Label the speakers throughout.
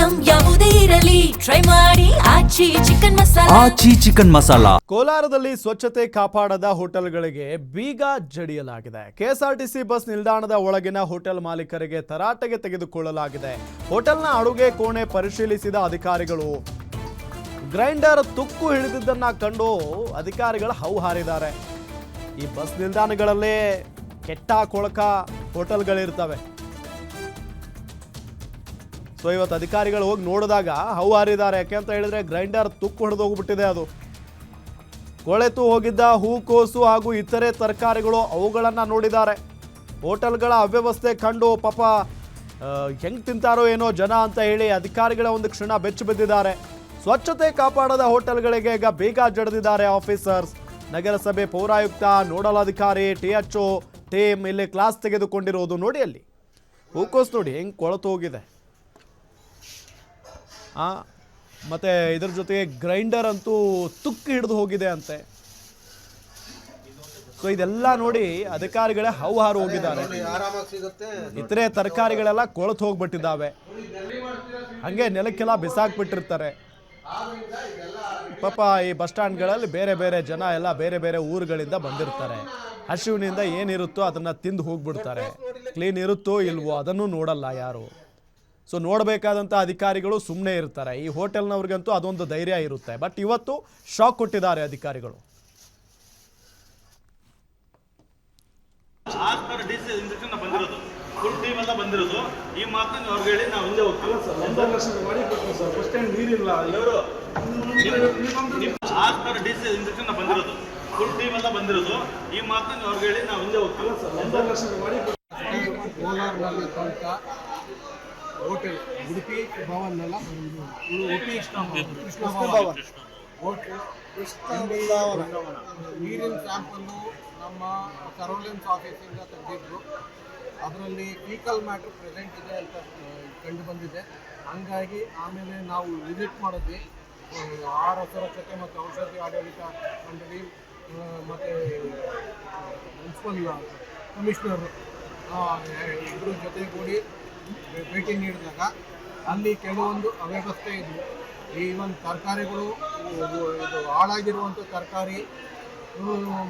Speaker 1: Item ಯಾವುದೇ ಇರಲಿ try ಮಾಡಿ ಆಚಿ ಚಿಕನ್ ಮಸಾಲಾ.
Speaker 2: ಕೋಲಾರದಲ್ಲಿ ಸ್ವಚ್ಛತೆ ಕಾಪಾಡದ ಹೋಟೆಲ್ಗಳಿಗೆ ಬೀಗ ಜಡಿಯಲಾಗಿದೆ. ಕೆಎಸ್ಆರ್ಟಿಸಿ ಬಸ್ ನಿಲ್ದಾಣದ ಒಳಗಿನ ಹೋಟೆಲ್ ಮಾಲೀಕರಿಗೆ ತರಾಟೆಗೆ ತೆಗೆದುಕೊಳ್ಳಲಾಗಿದೆ. ಹೋಟೆಲ್ನ ಅಡುಗೆ ಕೋಣೆ ಪರಿಶೀಲಿಸಿದ ಅಧಿಕಾರಿಗಳು ಗ್ರೈಂಡರ್ ತುಕ್ಕು ಹಿಡಿದಿದ್ದನ್ನ ಕಂಡು ಅಧಿಕಾರಿಗಳು ಹೌಹಾರಿದ್ದಾರೆ. ಈ ಬಸ್ ನಿಲ್ದಾಣಗಳಲ್ಲೇ ಕೆಟ್ಟ ಕೊಳಕ ಹೋಟೆಲ್ಗಳಿರ್ತವೆ. ಸೊ ಇವತ್ತು ಅಧಿಕಾರಿಗಳು ಹೋಗಿ ನೋಡಿದಾಗ ಹೌಹಾರಿದ್ದಾರೆ. ಯಾಕೆ ಅಂತ ಹೇಳಿದ್ರೆ ಗ್ರೈಂಡರ್ ತುಕ್ಕು ಹಿಡಿದು ಹೋಗ್ಬಿಟ್ಟಿದೆ. ಅದು ಕೊಳೆತು ಹೋಗಿದ್ದ ಹೂಕೋಸು ಹಾಗೂ ಇತರೆ ತರಕಾರಿಗಳು ಅವುಗಳನ್ನು ನೋಡಿದ್ದಾರೆ. ಹೋಟೆಲ್ಗಳ ಅವ್ಯವಸ್ಥೆ ಕಂಡು ಪಾಪ ಹೆಂಗೆ ತಿಂತಾರೋ ಏನೋ ಜನ ಅಂತ ಹೇಳಿ ಅಧಿಕಾರಿಗಳ ಒಂದು ಕ್ಷಣ ಬೆಚ್ಚು ಬಿದ್ದಿದ್ದಾರೆ. ಸ್ವಚ್ಛತೆ ಕಾಪಾಡದ ಹೋಟೆಲ್ಗಳಿಗೆ ಈಗ ಬೇಗ ಜಡಿದಿದ್ದಾರೆ ಆಫೀಸರ್ಸ್. ನಗರಸಭೆ ಪೌರಾಯುಕ್ತ, ನೋಡಲ್ ಅಧಿಕಾರಿ, THO ಟೀಮ್ ಇಲ್ಲಿ ಕ್ಲಾಸ್ ತೆಗೆದುಕೊಂಡಿರೋದು ನೋಡಿ. ಅಲ್ಲಿ ಹೂಕೋಸು ನೋಡಿ ಹೆಂಗೆ ಕೊಳೆತು ಹೋಗಿದೆ. ಮತ್ತೆ ಇದರ ಜೊತೆಗೆ ಗ್ರೈಂಡರ್ ಅಂತೂ ತುಕ್ಕು ಹಿಡಿದು ಹೋಗಿದೆ ಅಂತೆ. ಸೊ ಇದೆಲ್ಲ ನೋಡಿ ಅಧಿಕಾರಿಗಳೇ ಹೌಹಾರು ಹೋಗಿದ್ದಾರೆ. ಇತರೆ ತರಕಾರಿಗಳೆಲ್ಲ ಕೊಳೆತು ಹೋಗ್ಬಿಟ್ಟಿದ್ದಾವೆ. ಹಂಗೆ ನೆಲಕ್ಕೆಲ್ಲ ಬಿಸಾಕ್ಬಿಟ್ಟಿರ್ತಾರೆ. ಪಾಪ ಈ ಬಸ್ ಸ್ಟ್ಯಾಂಡ್ಗಳಲ್ಲಿ ಬೇರೆ ಬೇರೆ ಜನ ಎಲ್ಲ ಬೇರೆ ಬೇರೆ ಊರುಗಳಿಂದ ಬಂದಿರ್ತಾರೆ. ಹಸಿವಿನಿಂದ ಏನಿರುತ್ತೋ ಅದನ್ನ ತಿಂದು ಹೋಗ್ಬಿಡ್ತಾರೆ. ಕ್ಲೀನ್ ಇರುತ್ತೋ ಇಲ್ವೋ ಅದನ್ನು ನೋಡಲ್ಲ ಯಾರು. ಸೊ ನೋಡಬೇಕಾದಂಥ ಅಧಿಕಾರಿಗಳು ಸುಮ್ಮನೆ ಇರ್ತಾರೆ. ಈ ಹೋಟೆಲ್ನವ್ರಿಗಂತೂ ಅದೊಂದು ಧೈರ್ಯ ಇರುತ್ತೆ. ಬಟ್ ಇವತ್ತು ಶಾಕ್ ಕೊಟ್ಟಿದ್ದಾರೆ ಅಧಿಕಾರಿಗಳು.
Speaker 3: ಫುಲ್ ಟೀಮ್ ಎಲ್ಲ ಬಂದಿರೋದು ಈ ಮಾತನ್ನ ಅವ್ರಿಗೆ ಹೇಳಿ ನಾವು ಹಿಂದೆ ಹೋಗ್ತೀವಿ ಸರ್. 1 ಲಕ್ಷ ಮಾಡಿ ಕೊಟ್ಟರು ಸರ್. ಫಸ್ಟ್ ಟೈಮ್ ನೀರಿಲ್ಲ ಇವರು ಡೀಸೆಲ್ ಇಂಜೆಕ್ಷನ್ ಬಂದಿರೋದು. ಫುಲ್ ಟೀಮ್ ಎಲ್ಲ ಬಂದಿರೋದು ಈ ಮಾತನ್ನ ಅವ್ರಿಗೆ ಹೇಳಿ ನಾವು ಹಿಂದೆ ಹೋಗ್ತೀವಿ ಸರ್. 1 ಲಕ್ಷ ಮಾಡಿ
Speaker 4: ಕೋಲಾರದಲ್ಲಿ ಸ್ವಂತ ಹೋಟೆಲ್ ಉಡುಪಿ ಭವನ್ ಎಲ್ಲ ಉಡುಪಿ ಕೃಷ್ಣ ಭವನ್ ಹೋಟೆಲ್ ನೀರಿನ ಸ್ಯಾಂಪಲ್ಲು ನಮ್ಮ ಸರ್ವೆಲೆನ್ಸ್ ಆಫೀಸಿಂದ ತೆಗೆದಿದ್ರು. ಅದರಲ್ಲಿ ಫೀಕಲ್ ಮ್ಯಾಟ್ರ್ ಪ್ರೆಸೆಂಟ್ ಇದೆ ಅಂತ ಕಂಡು ಬಂದಿದೆ. ಹಂಗಾಗಿ ಆಮೇಲೆ ನಾವು ವಿಸಿಟ್ ಮಾಡಿದ್ವಿ. ಆಹಾರ ಸುರಕ್ಷತೆ ಮತ್ತು ಔಷಧಿ ಆಡಳಿತ ಮಂಡಳಿ ಮತ್ತು ಮುನ್ಸಿಪಲ್ ಕಮಿಷನರ್ ಇದ್ರ ಜೊತೆಗೂಡಿ ಭೇಟಿ ನೀಡಿದಾಗ ಅಲ್ಲಿ ಕೆಲವೊಂದು ಅವ್ಯವಸ್ಥೆ ಇದ್ವು. ಈವನ್ ತರಕಾರಿಗಳು ಇದು ಹಾಳಾಗಿರುವಂಥ ತರಕಾರಿ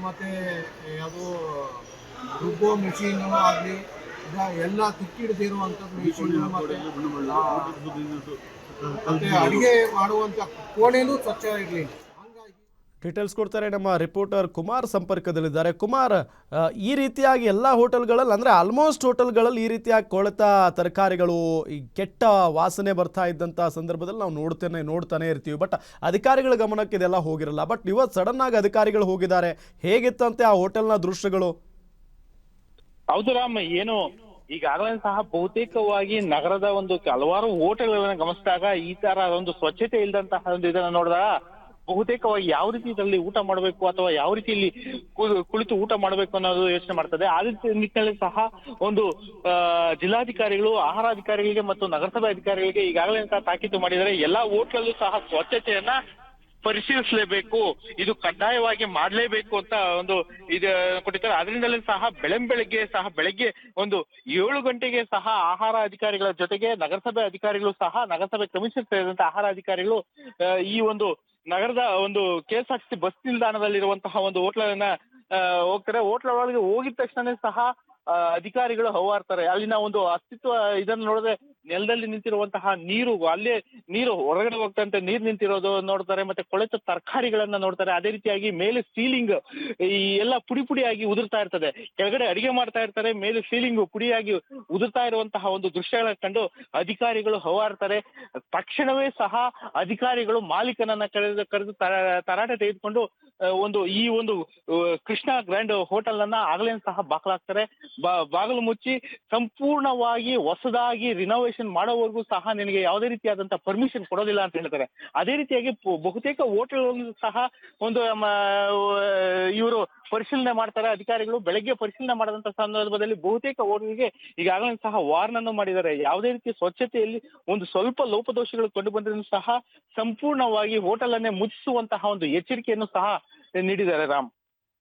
Speaker 4: ಮತ್ತು ಅದು ರುಬ್ಬೋ ಮಿಷಿನು ಆಗಲಿ ಎಲ್ಲ ತುಕ್ಕಿಡ್ದಿರುವಂಥದ್ದು ಮಿಷಿನ್ ಮತ್ತು ಅಡುಗೆ ಮಾಡುವಂಥ ಕೋಣೆನೂ ಸ್ವಚ್ಛ ಇರಲಿಲ್ಲ.
Speaker 2: ಡೀಟೇಲ್ಸ್ ಕೊಡ್ತಾರೆ ನಮ್ಮ ರಿಪೋರ್ಟರ್ ಕುಮಾರ್ ಸಂಪರ್ಕದಲ್ಲಿದ್ದಾರೆ. ಕುಮಾರ್, ಈ ರೀತಿಯಾಗಿ ಎಲ್ಲ ಹೋಟೆಲ್ಗಳಲ್ಲಿ ಅಂದರೆ ಆಲ್ಮೋಸ್ಟ್ ಹೋಟೆಲ್ಗಳಲ್ಲಿ ಈ ರೀತಿಯಾಗಿ ಕೊಳೆತ ತರಕಾರಿಗಳು ಈ ಕೆಟ್ಟ ವಾಸನೆ ಬರ್ತಾ ಇದ್ದಂಥ ಸಂದರ್ಭದಲ್ಲಿ ನಾವು ನೋಡ್ತಾನೆ ಇರ್ತೀವಿ. ಬಟ್ ಅಧಿಕಾರಿಗಳ ಗಮನಕ್ಕೆ ಇದೆಲ್ಲ ಹೋಗಿರಲ್ಲ. ಬಟ್ ಇವತ್ತು ಸಡನ್ ಆಗಿ ಅಧಿಕಾರಿಗಳು ಹೋಗಿದ್ದಾರೆ. ಹೇಗಿತ್ತಂತೆ ಆ ಹೋಟೆಲ್ನ ದೃಶ್ಯಗಳು?
Speaker 5: ಹೌದು ರಾಮ್, ಏನು ಈಗಾಗಲೇ ಸಹ ಬಹುತೇಕವಾಗಿ ನಗರದ ಒಂದು ಹಲವಾರು ಹೋಟೆಲ್ಗಳನ್ನ ಗಮನಿಸಿದಾಗ ಈ ತರ ಒಂದು ಸ್ವಚ್ಛತೆ ಇಲ್ಲದಂತಹ ಒಂದು ಇದನ್ನ ನೋಡಿದಾಗ ಬಹುತೇಕವಾಗಿ ಯಾವ ರೀತಿ ಇದರಲ್ಲಿ ಊಟ ಮಾಡಬೇಕು ಅಥವಾ ಯಾವ ರೀತಿಯಲ್ಲಿ ಕುಳಿತು ಊಟ ಮಾಡಬೇಕು ಅನ್ನೋದು ಯೋಚನೆ ಮಾಡ್ತದೆ. ಆ ನಿಟ್ಟಿನಲ್ಲಿ ಸಹ ಒಂದು ಜಿಲ್ಲಾಧಿಕಾರಿಗಳು ಆಹಾರಾಧಿಕಾರಿಗಳಿಗೆ ಮತ್ತು ನಗರಸಭೆ ಅಧಿಕಾರಿಗಳಿಗೆ ಈಗಾಗಲೇ ತಾಕೀತು ಮಾಡಿದರೆ ಎಲ್ಲಾ ಹೋಟ್ಲಲ್ಲೂ ಸಹ ಸ್ವಚ್ಛತೆಯನ್ನ ಪರಿಶೀಲಿಸಲೇಬೇಕು, ಇದು ಕಡ್ಡಾಯವಾಗಿ ಮಾಡಲೇಬೇಕು ಅಂತ ಒಂದು ಇದು ಕೊಟ್ಟಿದ್ದಾರೆ. ಅದರಿಂದಲೇ ಸಹ ಬೆಳಗ್ಗೆ ಒಂದು 7 ಗಂಟೆಗೆ ಸಹ ಆಹಾರ ಅಧಿಕಾರಿಗಳ ಜೊತೆಗೆ ನಗರಸಭೆ ಅಧಿಕಾರಿಗಳು ಸಹ ನಗರಸಭೆ ಕಮಿಷನರ್ ಸೇರಿದಂತೆ ಆಹಾರ ಅಧಿಕಾರಿಗಳು ಈ ಒಂದು ನಗರದ ಒಂದು KSRTC ಬಸ್ ನಿಲ್ದಾಣದಲ್ಲಿರುವಂತಹ ಒಂದು ಹೋಟ್ಲನ್ನ ಹೋಗ್ತಾರೆ. ಹೋಟ್ಲ ಒಳಗೆ ಹೋಗಿದ ತಕ್ಷಣ ಸಹ ಅಧಿಕಾರಿಗಳು ಹೌಹಾರ್ತಾರೆ. ಅಲ್ಲಿನ ಒಂದು ಅಸ್ತಿತ್ವ ಇದನ್ನು ನೋಡಿದ್ರೆ ನೆಲದಲ್ಲಿ ನಿಂತಿರುವಂತಹ ನೀರು, ಅಲ್ಲೇ ನೀರು ಹೊರಗಡೆ ಹೋಗ್ತಂತೆ ನೀರು ನಿಂತಿರೋದು ನೋಡ್ತಾರೆ. ಮತ್ತೆ ಕೊಳೆತ ತರಕಾರಿಗಳನ್ನ ನೋಡ್ತಾರೆ. ಅದೇ ರೀತಿಯಾಗಿ ಮೇಲೆ ಸೀಲಿಂಗ್ ಈ ಎಲ್ಲ ಪುಡಿಯಾಗಿ ಉದುರ್ತಾ ಇರ್ತದೆ. ಕೆಳಗಡೆ ಅಡಿಗೆ ಮಾಡ್ತಾ ಇರ್ತಾರೆ, ಮೇಲೆ ಸೀಲಿಂಗ್ ಪುಡಿಯಾಗಿ ಉದುರ್ತಾ ಇರುವಂತಹ ಒಂದು ದೃಶ್ಯಗಳನ್ನ ಕಂಡು ಅಧಿಕಾರಿಗಳು ಹೌಹಾರ್ತಾರೆ. ತಕ್ಷಣವೇ ಸಹ ಅಧಿಕಾರಿಗಳು ಮಾಲೀಕನನ್ನ ಕರೆದು ತರಾಟೆ ತೆಗೆದುಕೊಂಡು ಈ ಒಂದು ಕೃಷ್ಣ ಗ್ರ್ಯಾಂಡ್ ಹೋಟೆಲ್ ಅನ್ನ ಆಗಲೇ ಸಹ ಬಾಕಲಾಗ್ತಾರೆ. ಬಾಗಿಲು ಮುಚ್ಚಿ ಸಂಪೂರ್ಣವಾಗಿ ಹೊಸದಾಗಿ ರಿನೋವೇಷನ್ ಮಾಡೋವರೆಗೂ ಸಹ ನಿನಗೆ ಯಾವುದೇ ರೀತಿಯಾದಂತಹ ಪರ್ಮಿಷನ್ ಕೊಡೋದಿಲ್ಲ ಅಂತ ಹೇಳ್ತಾರೆ. ಅದೇ ರೀತಿಯಾಗಿ ಬಹುತೇಕ ಹೋಟೆಲ್ ಸಹ ಒಂದು ಇವರು ಪರಿಶೀಲನೆ ಮಾಡ್ತಾರೆ. ಅಧಿಕಾರಿಗಳು ಬೆಳಗ್ಗೆ ಪರಿಶೀಲನೆ ಮಾಡಿದಂತ ಸಂದರ್ಭದಲ್ಲಿ ಬಹುತೇಕ ಹೋಟೆಲ್ಗೆ ಈಗಾಗಲೇ ಸಹ ವಾರ್ನನ್ನು ಮಾಡಿದ್ದಾರೆ. ಯಾವುದೇ ರೀತಿ ಸ್ವಚ್ಛತೆಯಲ್ಲಿ ಒಂದು ಸ್ವಲ್ಪ ಲೋಪದೋಷಗಳು ಕಂಡು ಬಂದ್ರೂ ಸಹ ಸಂಪೂರ್ಣವಾಗಿ ಹೋಟೆಲ್ ಅನ್ನೇ ಮುಚ್ಚಿಸುವಂತಹ ಒಂದು ಎಚ್ಚರಿಕೆಯನ್ನು ಸಹ ನೀಡಿದ್ದಾರೆ ರಾಮ್.